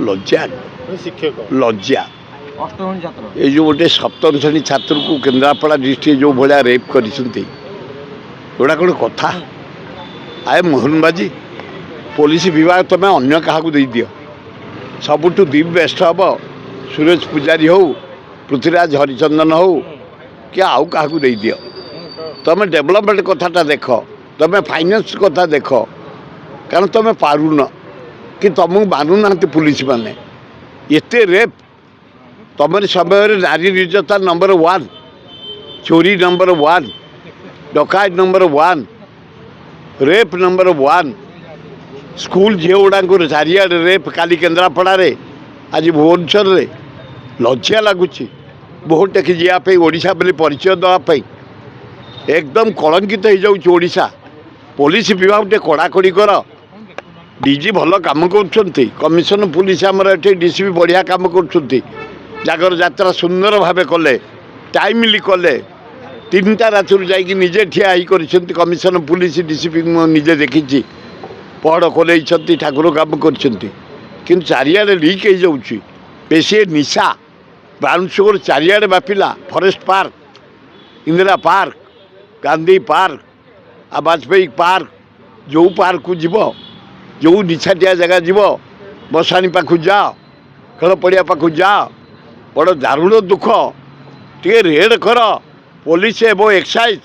लज्जा शिक्षक लज्जा अष्टम छात्र ये जो गोटे सप्तम श्रेणी छात्र को केन्द्रापड़ा डिस्ट्रिक्ट जो भाया रेप करा कौन कथा आए मोहनबाजी पुलिस विभाग तुम्हें अन्य क्या दे दि सबुठ दी बेस्ट हम सुरेश पूजारी हो पृथ्वीराज हरिचंदन हो कि आउ क्या दे दि तुम डेभलपमेंट कथाटा देख तुम फाइनान्स कथा देख कारण तुम पारुन कि तुमको मानुना पुलिस मैंने एते रेप तुम समय नारी निर्यातन नंबर 1 चोरी नंबर 1 डकायत नंबर 1 रेप नंबर 1 स्कूल झील गुड़ा चारिया रेप काली केन्द्रापड़े आज भुवनेश्वर में लज्जा लगुच भोट टेक जावाई ओडिशा बोली परिचय देवाई एकदम कलंकित हो जाऊँचा पुलिस विभाग टे कड़ाकड़ी कर डीजी भल काम कर कमिशन पुलिस आमर ये डीसीपी बढ़िया काम कर जागर यात्रा सुंदर भाव कले टाइमली कले 3टा रात जाजे ठिया कमिशन पुलिस डीसीपी निजे देखी पहड़ खोल ठाकुर काम कर चारिड़े लीक हो जाऊँगी बेसी निशा ब्राउन सुगर चारिड़े व्यापिला forest park Indira park Gandhi park आ वाजपेयी पार्क जो पार्क को जीव जो निछाटिया जगह जीव बसाणी पाखु जा खेल पड़िया पाखु जा बड़ दारुण दुख टे रेड कर पुलिस एवं एक्साइज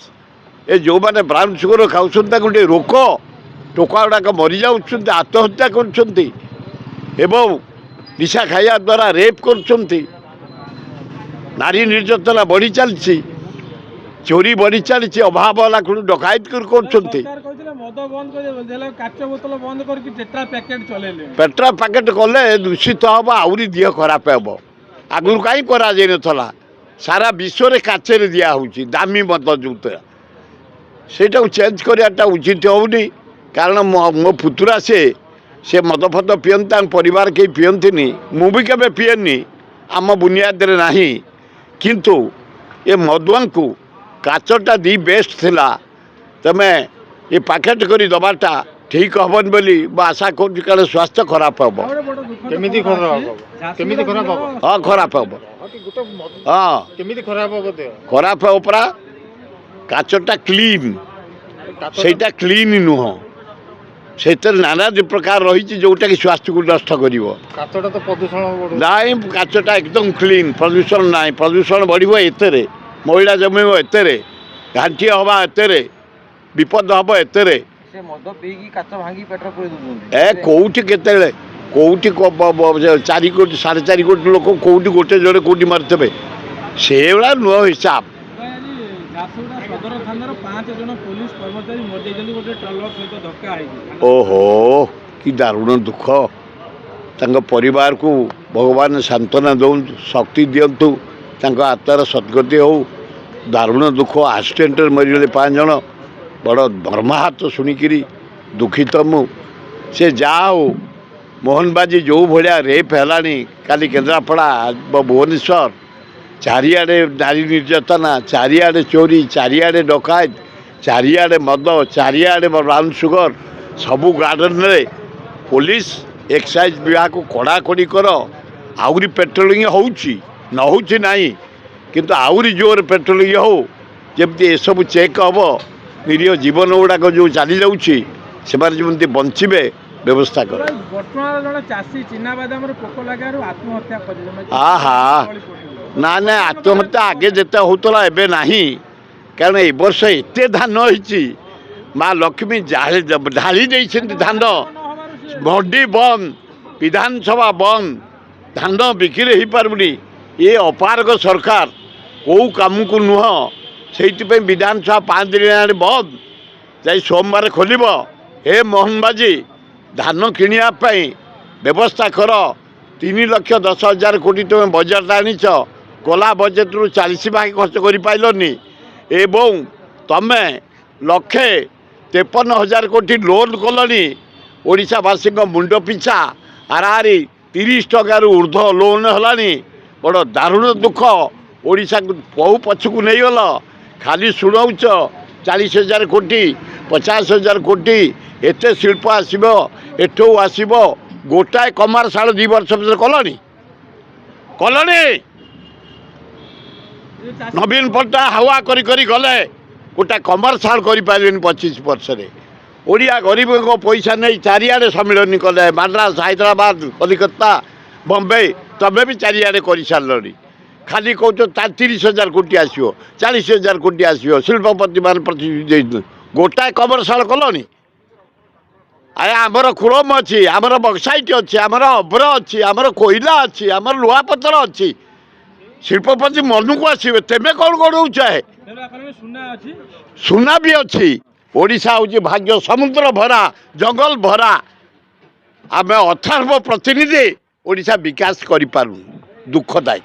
ए जो मैंने ब्राउन सुगर खाऊँ टे रोक टोका गुड़ाक मरी जा आत्महत्या कर निशा खाया द्वारा रेप कर नारी निर्यातना बढ़ी चलती चोरी बढ़ी चलती अभाव वाला डकायत पेट्रा पैकेट कले दूषित हम आहरी देह खराब हम आगुरी कहीं करा सारा विश्व में काचर दिहूँ दामी मद जो से चेंज कराटा उचित होनी कारण मो पुतुरा से मद फद पीता परिवार कहीं पीती मु भी केवे पीएनी आम बुनियाद ना किंतु ये मदुआ को काचटा दी बेस्ट थिला तमें ये पैकेट करी दबाटा ठीक हबन बोली आशा कर स्वास्थ्य खराब हम हाँ खराब हम हाँ खराब हम परा काचटा क्लीन सेटा क्लीन नुह से नाना प्रकार रही जोटा कि स्वास्थ्य को नष्ट कर काचटा एकदम क्लीन प्रदूषण ना प्रदूषण बढ़ एतरे महिला जमीन एतरे घाटी हवा एतरे विपद हम एतरे ए कौटी केते कौटी 4 कोटी 4.5 कोटी लोक कौटी गोटे जोड़े कौटी मारते से नुह हिसाब ओहो कि दारुण दुख परिवार को भगवान सांत्वना दौं शक्ति दिंतु आत्मार सद्गति हो दारुण दुख एक्सीडेंट मरीगले 5 जन बड़ धर्माहात शुणिकी दुखित से जा हो मोहनबाजी जो भाया रेप है काली केन्द्रापड़ा भुवनेश्वर चारिड़े नारी निर्यातना चारिड़े चोरी चारिड़े डकायत चारिड़े मद चारिड़े ब्राउन सुगर सबू गार्डन में पुलिस एक्साइज विभाग को कड़ाकड़ी कर आहरी पेट्रोलिंग होउची न होउची नहीं किंतु आहरी जोर पेट्रोलिंग हो जमती ये सब चेक हम निरीह जीवन गुड़ाक जो चली जाऊँगी से बंचे व्यवस्था कर हाँ हाँ ना ना आत्महत्या आगे जिते होता एवं ना कारण ए वर्ष एत धान होती माँ लक्ष्मी ढाली धान मंडी बंद विधानसभा बंद धान बिक्री हो पार्बनी ये अपारग सरकार कौ कम को नुह से विधानसभा 5 दिन बंद जा सोमवार खोल हे मोहनबाजी धान किणापी व्यवस्था कर 3,10,000 कोटी तुम बजेट आनीच गला बजेट रू 40 भाग खर्च कर पाइलनी एवं तमें 1,53,000 कोटी लोन कलनी ओडिशावासी मुंड पिछा आरारी 30 टकर ऊर्ध लोन है बड़ दारुण दुख ओडिशा को बहु पछकू नहीं गल खाली शुणाऊच 40,000 कोटी 50,000 कोटी एत शिल्प आसो एठू आसो गोटाए कमर्शियल 2 वर्ष भर कलनी नवीन पट्टनायक हावा करी गले गोटा कमर्शियल कर 25 वर्ष ओडिया गरीब को पैसा नहीं चारिआडे सम्मिलन कले मद्रास हैदराबाद कलिकता बम्बे तबे भी चारिआडे कर सारे खाली कौच 30,000 कोटी आसो 40,000 कोटी आसो शिल्पपति मान प्रतिनिधि गोटाए कमर्शियल कलनी आया आमर क्रोम अच्छी आमर बक्साइट अच्छी आमर अभ्र अच्छी आमर कोईला अच्छी आमर लुहापतर अच्छी शिल्पपति मन को आसवे तेमे कौन गड़ौच है सुना भी अच्छी ओडिशा हूँ भाग्य समुद्र भरा जंगल भरा आम अथर्व प्रतिनिधि ओडिशा विकास करूँ दुखदायी।